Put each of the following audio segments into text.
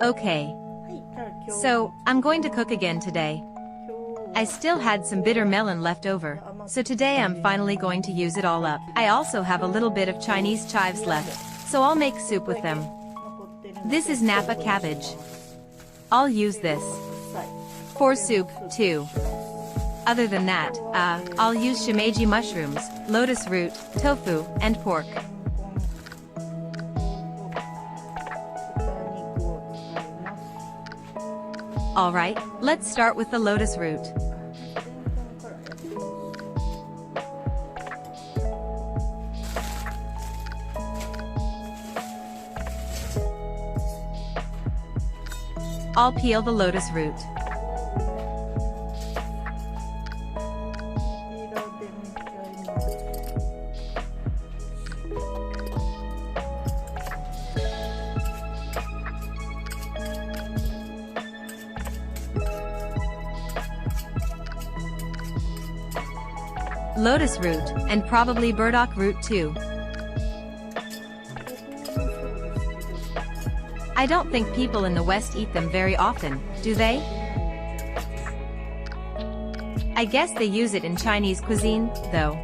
Okay. So, I'm going to cook again today. I still had some bitter melon left over, so today I'm finally going to use it all up. I also have a little bit of Chinese chives left, so I'll make soup with them. This is Nappa cabbage. I'll use this for soup, too. Other than that, I'll use Shimeji mushrooms, lotus root, tofu, and pork. Alright, let's start with the lotus root. I'll peel the lotus root. Lotus root, and probably burdock root too. I don't think people in the West eat them very often, do they? I guess they use it in Chinese cuisine, though.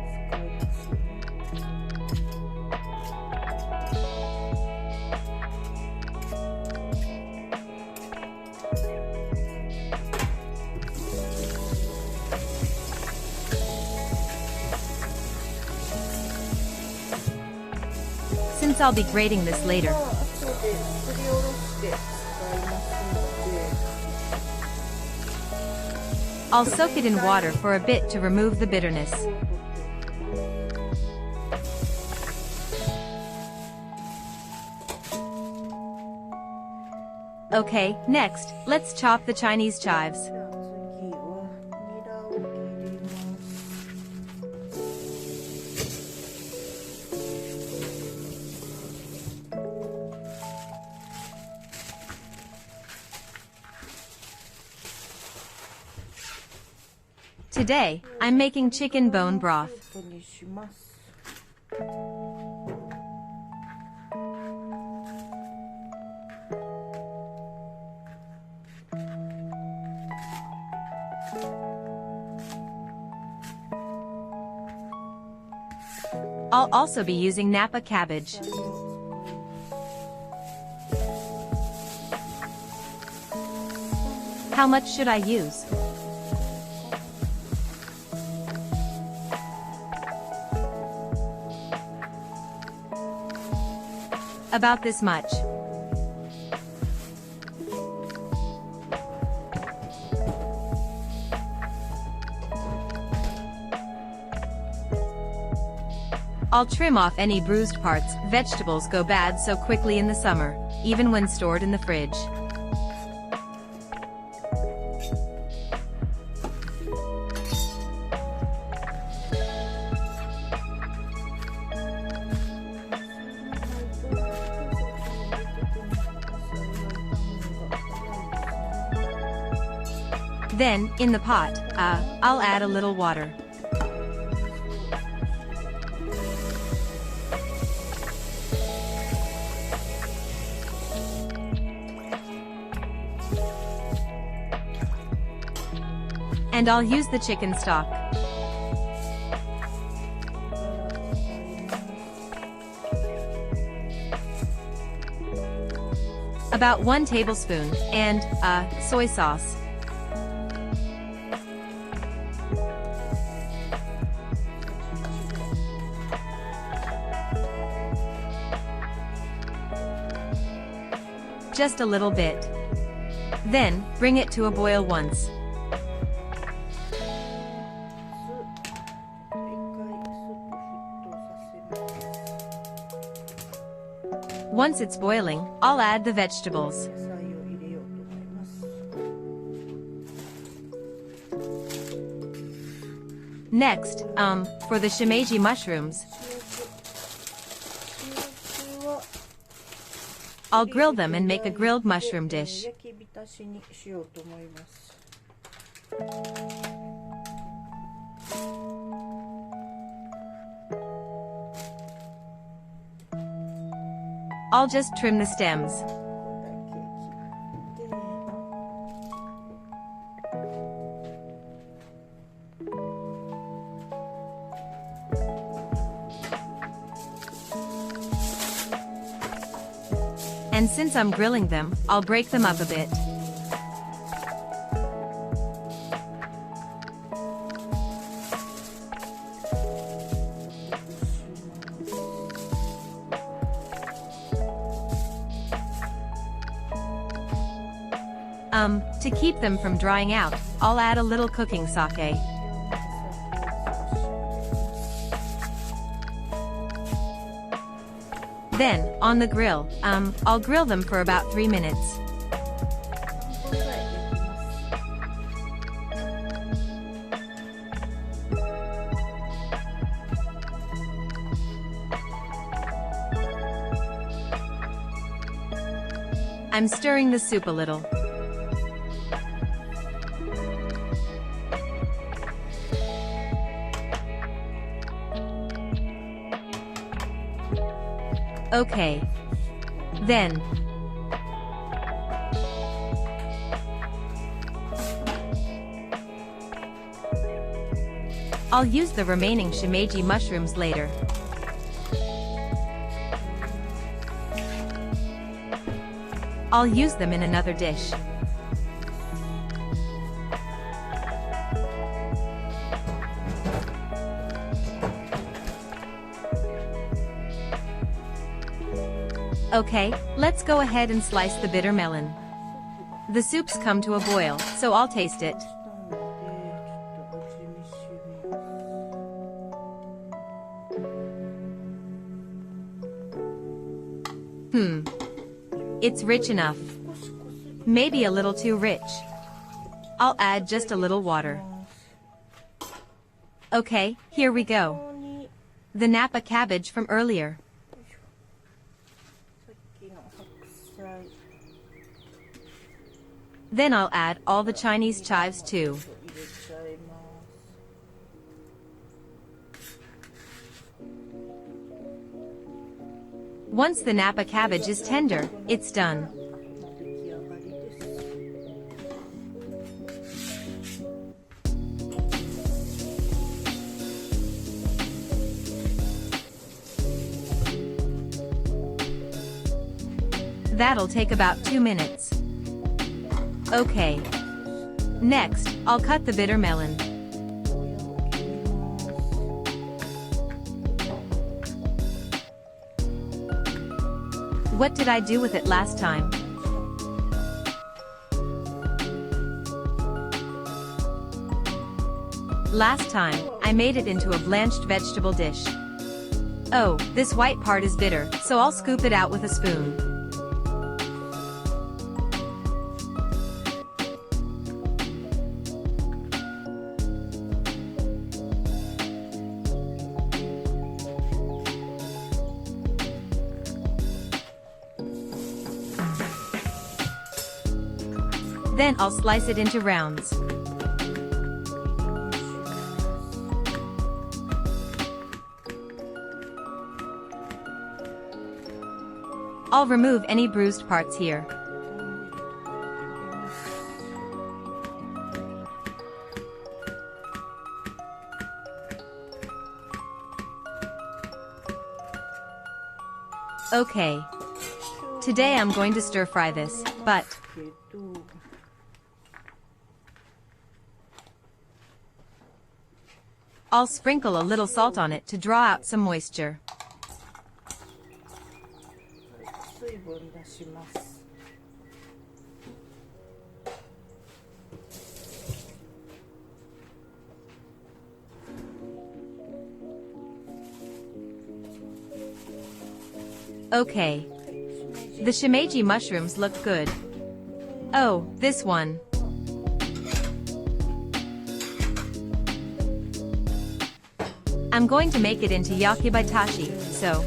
Since I'll be grating this later, I'll soak it in water for a bit to remove the bitterness. Okay, next, let's chop the Chinese chives. Today, I'm making chicken bone broth. I'll also be using Nappa cabbage. How much should I use? About this much. I'll trim off any bruised parts. Vegetables go bad so quickly in the summer, even when stored in the fridge. Then, in the pot, I'll add a little water. And I'll use the chicken stock. About 1 tablespoon, and, soy sauce. Just a little bit. Then, bring it to a boil once. Once it's boiling, I'll add the vegetables. Next, for the shimeji mushrooms, I'll grill them and make a grilled mushroom dish. I'll just trim the stems. And since I'm grilling them, I'll break them up a bit. To keep them from drying out, I'll add a little cooking sake. Then, on the grill, I'll grill them for about 3 minutes. I'm stirring the soup a little. Okay. Then, I'll use the remaining shimeji mushrooms later. I'll use them in another dish. Okay, let's go ahead and slice the bitter melon. The soup's come to a boil, so I'll taste it. It's rich enough. Maybe a little too rich. I'll add just a little water. Okay, here we go. The Nappa cabbage from earlier. Then I'll add all the Chinese chives too. Once the Nappa cabbage is tender, it's done. That'll take about 2 minutes. Okay. Next, I'll cut the bitter melon. What did I do with it last time? Last time, I made it into a blanched vegetable dish. Oh, this white part is bitter, so I'll scoop it out with a spoon. Then I'll slice it into rounds. I'll remove any bruised parts here. Okay. Today I'm going to stir fry this, but I'll sprinkle a little salt on it to draw out some moisture. Okay. The shimeji mushrooms look good. Oh, this one. I'm going to make it into yakibaitashi, so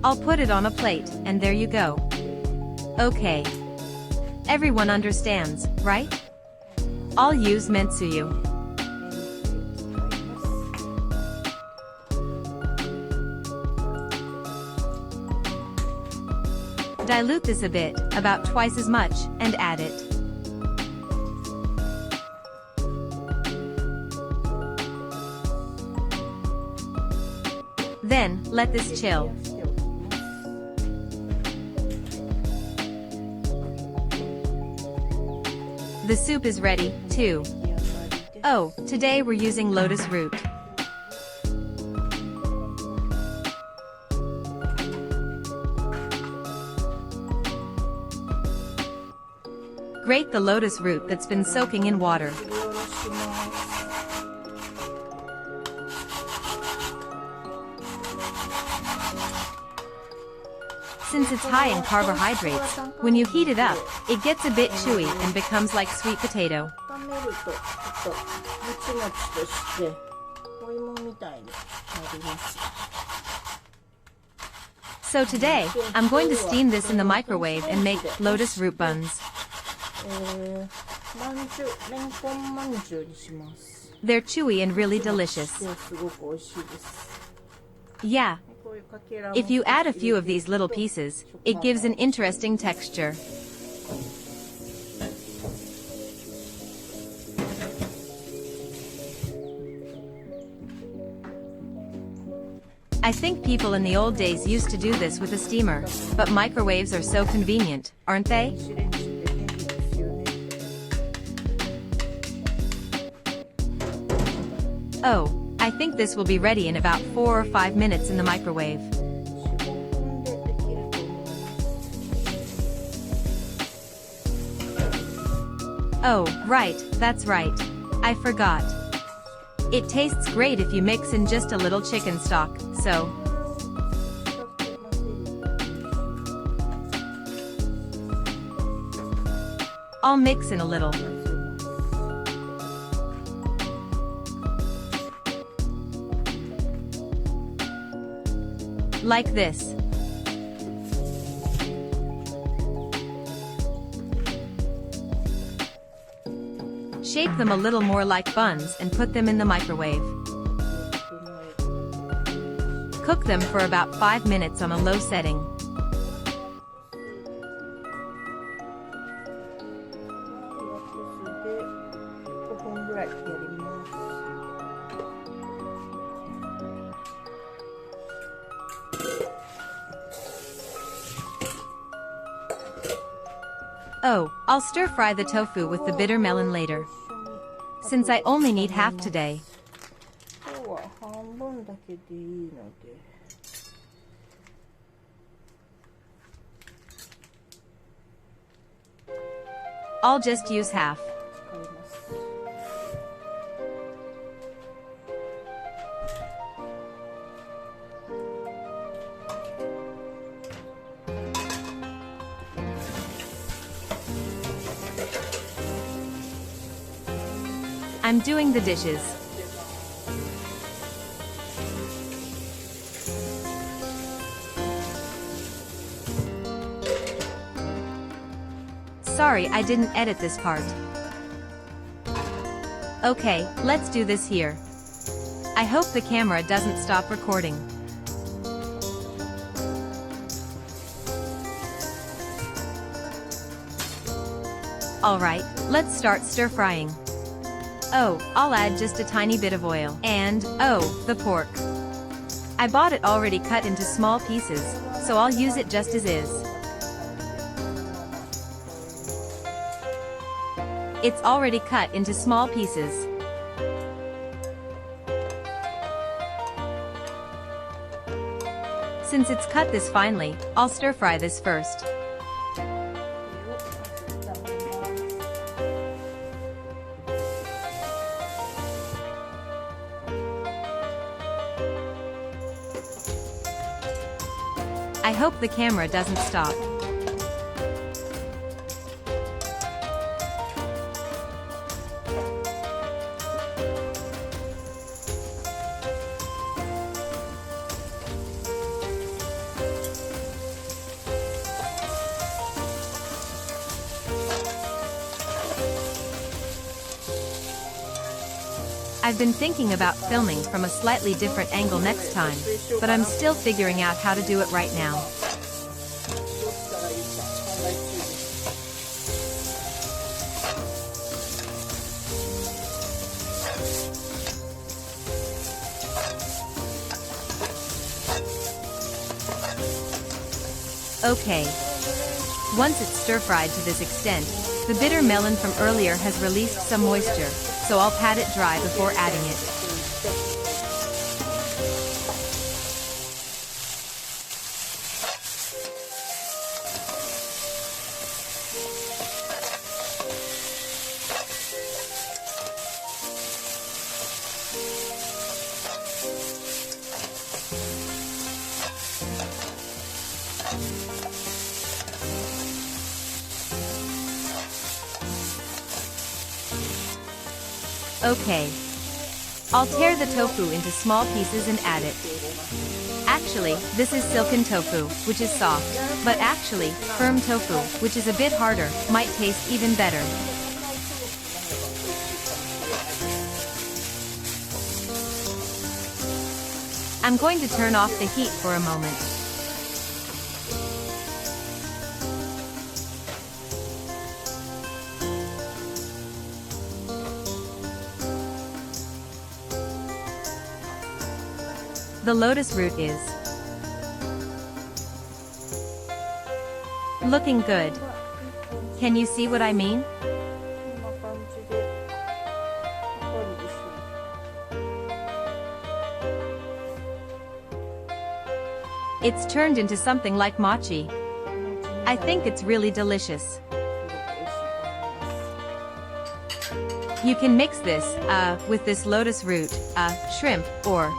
I'll put it on a plate, and there you go. Okay. Everyone understands, right? I'll use mentsuyu. Dilute this a bit, about twice as much, and add it. Then, let this chill. The soup is ready, too. Oh, today we're using lotus root. Grate the lotus root that's been soaking in water. Since it's high in carbohydrates, when you heat it up, it gets a bit chewy and becomes like sweet potato. So today, I'm going to steam this in the microwave and make lotus root buns. They're chewy and really delicious. Yeah. If you add a few of these little pieces, it gives an interesting texture. I think people in the old days used to do this with a steamer, but microwaves are so convenient, aren't they? Oh, I think this will be ready in about 4 or 5 minutes in the microwave. Oh, right, that's right. I forgot. It tastes great if you mix in just a little chicken stock, so. I'll mix in a little. Like this. Shape them a little more like buns and put them in the microwave. Cook them for about 5 minutes on a low setting. Oh, I'll stir-fry the tofu with the bitter melon later. Since I only need half today. I'll just use half. I'm doing the dishes. Sorry, I didn't edit this part. Okay, let's do this here. I hope the camera doesn't stop recording. Alright, let's start stir-frying. Oh, I'll add just a tiny bit of oil. And, oh, the pork. I bought it already cut into small pieces, so I'll use it just as is. It's already cut into small pieces. Since it's cut this finely, I'll stir-fry this first. I hope the camera doesn't stop. I've been thinking about filming from a slightly different angle next time, but I'm still figuring out how to do it right now. Okay. Once it's stir-fried to this extent, the bitter melon from earlier has released some moisture, so I'll pat it dry before adding it. Okay. I'll tear the tofu into small pieces and add it. Actually, this is silken tofu, which is soft, but actually, firm tofu, which is a bit harder, might taste even better. I'm going to turn off the heat for a moment. The lotus root is looking good. Can you see what I mean? It's turned into something like mochi. I think it's really delicious. You can mix this, with this lotus root, shrimp, or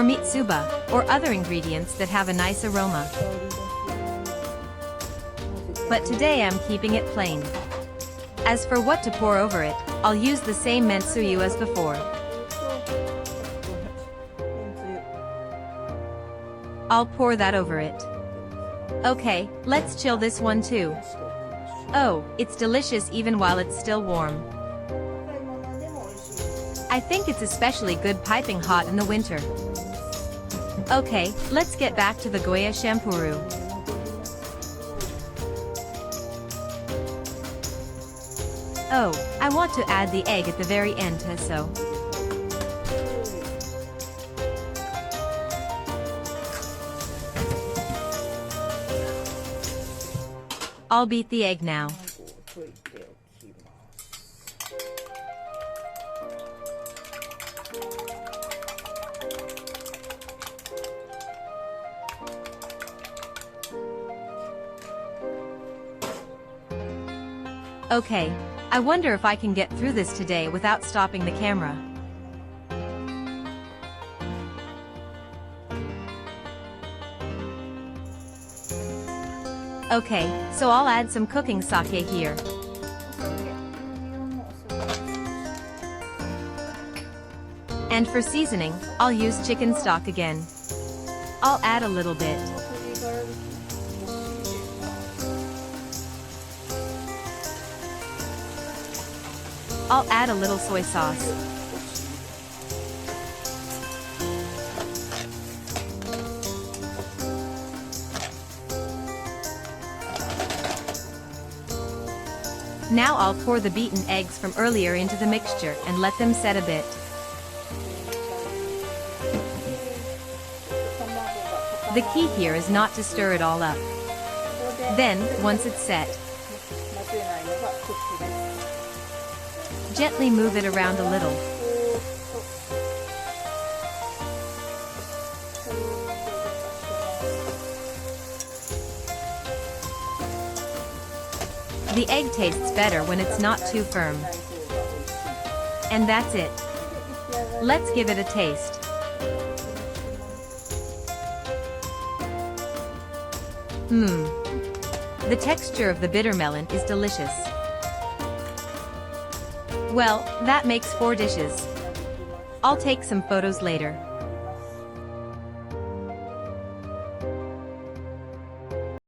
mitsuba, or other ingredients that have a nice aroma. But today I'm keeping it plain. As for what to pour over it, I'll use the same mentsuyu as before. I'll pour that over it. Okay, let's chill this one too. Oh, it's delicious even while it's still warm. I think it's especially good piping hot in the winter. Okay, let's get back to the Goya shampoo. Oh, I want to add the egg at the very end, so. I'll beat the egg now. Okay, I wonder if I can get through this today without stopping the camera. Okay, so I'll add some cooking sake here. And for seasoning, I'll use chicken stock again. I'll add a little bit. I'll add a little soy sauce. Now I'll pour the beaten eggs from earlier into the mixture and let them set a bit. The key here is not to stir it all up. Then, once it's set, gently move it around a little. The egg tastes better when it's not too firm. And that's it. Let's give it a taste. The texture of the bitter melon is delicious. Well, that makes 4 dishes. I'll take some photos later.